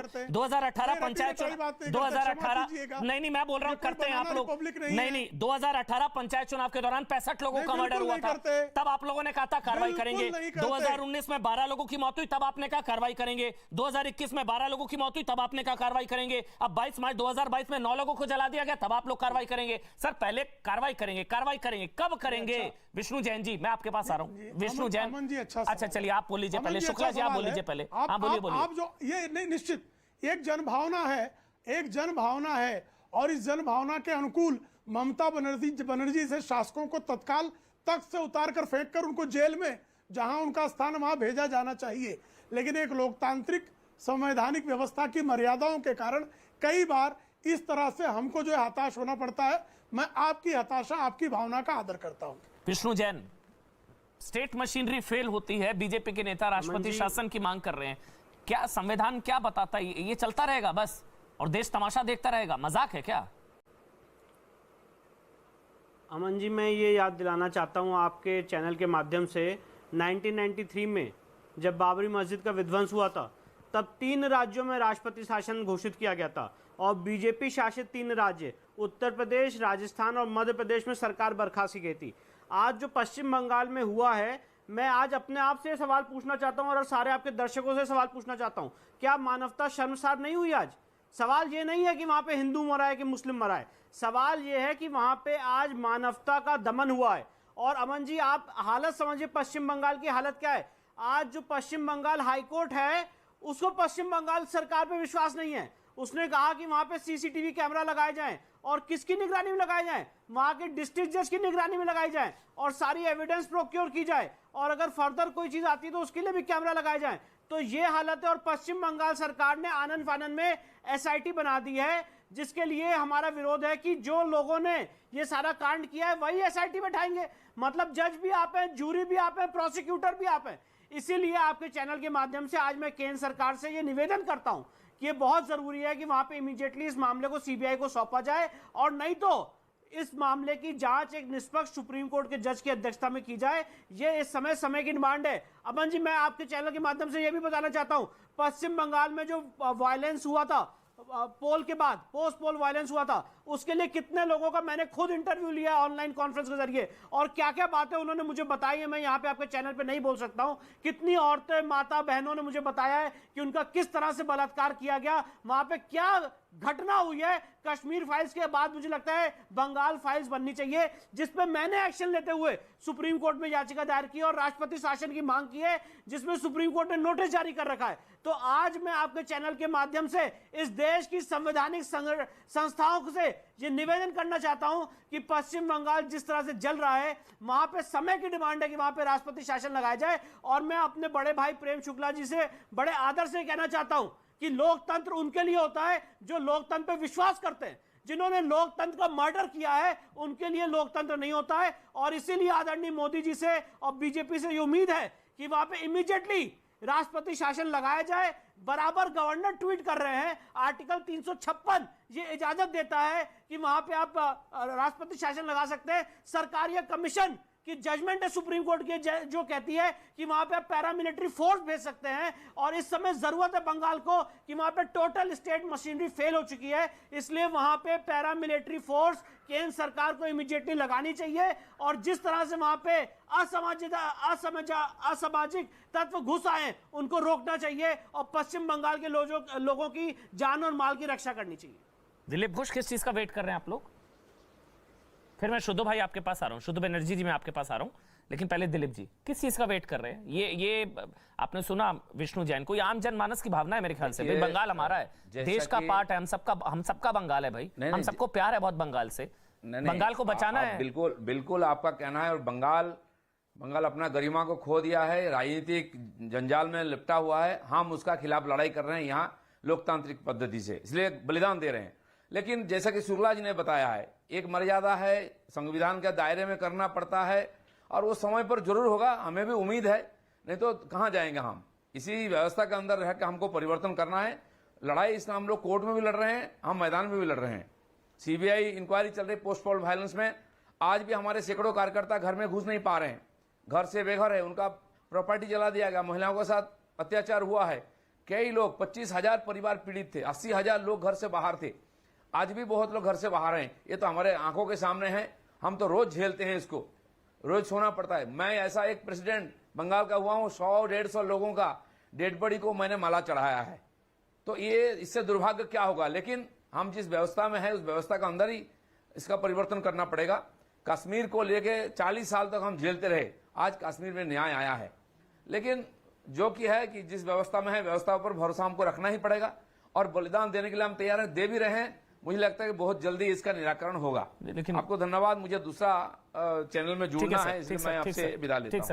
2018 पंचायत चुनाव, 2018 नहीं मैं बोल रहा हूं करते हैं आप लोग, नहीं 2018 पंचायत चुनाव के दौरान 65 लोगों का मर्डर हुआ था, तब आप लोगों ने कहा था कार्रवाई करेंगे। 2019 में 12 लोगों की मौत हुई, तब आपने कहा कार्रवाई करेंगे। 2021 में 12 लोगों की मौत हुई, तब आपने कहा कार्रवाई करेंगे। अब 22 मार्च 2022 में 9 लोगों को जला दिया गया, तब आप लोग कार्रवाई करेंगे। सर पहले कार्रवाई करेंगे, कब करेंगे? विष्णु जैन जी, मैं आपके पास आ रहा हूं। विष्णु जैन जी, अच्छा चलिए आप बोल लीजिए पहले, शुक्ला जी आप बोल लीजिए पहले। हाँ बोलिए। आप जो ये नहीं, निश्चित एक जनभावना है और इस जनभावना के अनुकूल ममता बनर्जी से शासकों को तत्काल तख्त से उतारकर फेंककर उनको जेल में जहां उनका स्थान वहां भेजा जाना चाहिए। लेकिन एक लोकतांत्रिक संवैधानिक व्यवस्था की मर्यादाओं के कारण कई बार इस तरह से हमको जो हताश होना पड़ता है। मैं आपकी हताशा, आपकी भावना का आदर करता हूं। Vishnu Jain, state machinery fail होती है, बीजेपी के नेता राष्ट्रपति शासन की मांग कर रहे हैं, क्या संविधान क्या बताता है? ये चलता रहेगा बस और देश तमाशा देखता रहेगा? मजाक है क्या? अमन जी, मैं ये याद दिलाना चाहता हूं आपके चैनल के माध्यम से, 1993 में जब बाबरी मस्जिद का विध्वंस हुआ था, तब 3 राज्यों में राष्ट्रपति शासन घोषित किया गया था और बीजेपी शासित 3 राज्य उत्तर प्रदेश, राजस्थान और मध्य प्रदेश में सरकार बर्खास्त की गई थी। आज जो पश्चिम बंगाल में हुआ है, मैं आज अपने आप से सवाल पूछना चाहता हूं और सारे आपके दर्शकों से सवाल पूछना चाहता हूं, क्या मानवता शर्मसार नहीं हुई आज? सवाल ये नहीं है कि वहां पे हिंदू मरा है कि मुस्लिम मरा है, सवाल ये है कि वहां पे आज मानवता का दमन हुआ है। और अमन जी, आप हालत समझिए पश्चिम बंगाल की हालत क्या है। आज जो पश्चिम बंगाल हाईकोर्ट है, उसको पश्चिम बंगाल सरकार पे विश्वास नहीं है। उसने कहा कि वहां पे सीसीटीवी कैमरा लगाए जाएं और किसकी निगरानी में लगाए जाएं? वहां के डिस्ट्रिक्ट जज की निगरानी में लगाई जाए और सारी एविडेंस प्रोक्योर की जाए और अगर फर्दर कोई चीज आती है तो उसके लिए भी कैमरा लगाए जाए। तो ये हालत है और पश्चिम बंगाल सरकार ने आनन फानन में एसआईटी बना दी है, जिसके लिए हमारा विरोध है कि जो लोगों ने ये सारा कांड किया है वही एसआईटी बैठाएंगे। मतलब जज भी आप हैं, जूरी भी आप हैं, प्रोसिक्यूटर भी आप हैं। इसीलिए आपके चैनल के माध्यम से आज मैं केंद्र सरकार से ये निवेदन करता हूं कि ये बहुत जरूरी है कि वहां पे इमीडिएटली इस मामले को सीबीआई को सौंपा जाए और नहीं तो इस मामले की जांच एक निष्पक्ष सुप्रीम कोर्ट के जज की अध्यक्षता में की जाए। ये इस समय की डिमांड है। अमन जी, मैं आपके चैनल के माध्यम से यह भी बताना चाहता हूं, पश्चिम बंगाल में जो वायलेंस हुआ था, पोल के बाद पोस्ट पोल वायलेंस हुआ था, उसके लिए कितने लोगों का मैंने खुद इंटरव्यू लिया ऑनलाइन कॉन्फ्रेंस के जरिए और क्या क्या बातें उन्होंने मुझे बताई है, मैं यहाँ पे आपके चैनल पे नहीं बोल सकता हूँ। कितनी औरतें, माता बहनों ने मुझे बताया है कि उनका किस तरह से बलात्कार किया गया, वहां पे क्या घटना हुई है। कश्मीर फाइल्स के बाद मुझे लगता है बंगाल फाइल्स बननी चाहिए, जिसपे मैंने एक्शन लेते हुए सुप्रीम कोर्ट में याचिका दायर की और राष्ट्रपति शासन की मांग की है, जिसमें सुप्रीम कोर्ट ने नोटिस जारी कर रखा है। तो आज मैं आपके चैनल के माध्यम से इस देश की संवैधानिक संस्थाओं से ये निवेदन करना चाहता हूं कि पश्चिम बंगाल जिस तरह से जल रहा है, वहां पे समय की डिमांड है कि वहां पे राष्ट्रपति शासन लगाया जाए। और मैं अपने बड़े भाई प्रेम शुक्ला जी से बड़े आदर से कहना चाहता हूं कि लोकतंत्र उनके लिए होता है जो लोकतंत्र पे विश्वास करते हैं। जिन्होंने लोकतंत्र का मर्डर किया है उनके लिए लोकतंत्र नहीं होता है। और इसीलिए आदरणीय मोदी जी से और बीजेपी से ये उम्मीद है कि वहां पे इमीडिएटली राष्ट्रपति शासन लगाया जाए। बराबर गवर्नर ट्वीट कर रहे हैं, आर्टिकल 356 ये इजाजत देता है कि वहां पे आप राष्ट्रपति शासन लगा सकते हैं। सरकारी कमीशन की जजमेंट है सुप्रीम कोर्ट की जो कहती है कि वहां पे आप पैरामिलिट्री फोर्स भेज सकते हैं। और इस समय जरूरत है बंगाल को कि वहां पे टोटल स्टेट मशीनरी फेल हो चुकी है, इसलिए वहां पे पैरामिलिट्री फोर्स केंद्र सरकार को इमीडिएटली लगानी चाहिए। और जिस तरह से वहां पे असामाजिक तत्व घुस आए उनको रोकना चाहिए और पश्चिम बंगाल के लोगों की जान और माल की रक्षा करनी चाहिए। दिलीप घोष, किस चीज का वेट कर रहे हैं आप लोग? फिर मैं शुद्धू भाई आपके पास आ रहा हूं, शुद्धू बनर्जी जी मैं आपके पास आ रहा हूं, लेकिन पहले दिलीप जी किस चीज का वेट कर रहे हैं? ये आपने सुना विष्णु जैन को, ये आम जनमानस की भावना है मेरे ख्याल से। भाई बंगाल हमारा है, देश का पार्ट है, हम सबका बंगाल है भाई, हम सबको प्यार है बहुत बंगाल से। बंगाल को बचाना है। बिल्कुल बिल्कुल आपका कहना है। और बंगाल अपना गरिमा को खो दिया है, राजनीतिक जंजाल में लिपटा हुआ है। हम उसका खिलाफ लड़ाई कर रहे हैं यहाँ लोकतांत्रिक पद्धति से, इसलिए बलिदान दे रहे हैं। लेकिन जैसा कि शुक्ला जी ने बताया है, एक मर्यादा है, संविधान के दायरे में करना पड़ता है और वो समय पर जरूर होगा, हमें भी उम्मीद है, नहीं तो कहां जाएंगे हम। इसी व्यवस्था के अंदर रह के हमको परिवर्तन करना है। लड़ाई इसमें हम लोग कोर्ट में भी लड़ रहे हैं, हम मैदान में भी लड़ रहे हैं। सीबीआई इंक्वायरी चल रही पोस्ट पोल वायलेंस में, आज भी हमारे सैकड़ों कार्यकर्ता घर में घुस नहीं पा रहे हैं, घर से बेघर है, उनका प्रॉपर्टी जला दिया गया, महिलाओं के साथ अत्याचार हुआ है। कई लोग 25,000 परिवार पीड़ित थे, 80,000 लोग घर से बाहर थे, आज भी बहुत लोग घर से बाहर हैं। ये तो हमारे आंखों के सामने है, हम तो रोज झेलते हैं इसको, रोज सोना पड़ता है। मैं ऐसा एक प्रेसिडेंट बंगाल का हुआ हूं, 100-150 लोगों का डेड बॉडी को मैंने माला चढ़ाया है। तो ये इससे दुर्भाग्य क्या होगा। लेकिन हम जिस व्यवस्था में है उस व्यवस्था के अंदर ही इसका परिवर्तन करना पड़ेगा। कश्मीर को लेके 40 साल तक हम झेलते रहे, आज कश्मीर में न्याय आया है। लेकिन जो कि है कि जिस व्यवस्था में है व्यवस्था पर भरोसा हमको रखना ही पड़ेगा और बलिदान देने के लिए हम तैयार हैं, दे भी रहे हैं। मुझे लगता है कि बहुत जल्दी इसका निराकरण होगा। लेकिन आपको धन्यवाद, मुझे दूसरा चैनल में जुड़ना है, इसलिए मैं आपसे विदा लेता हूं।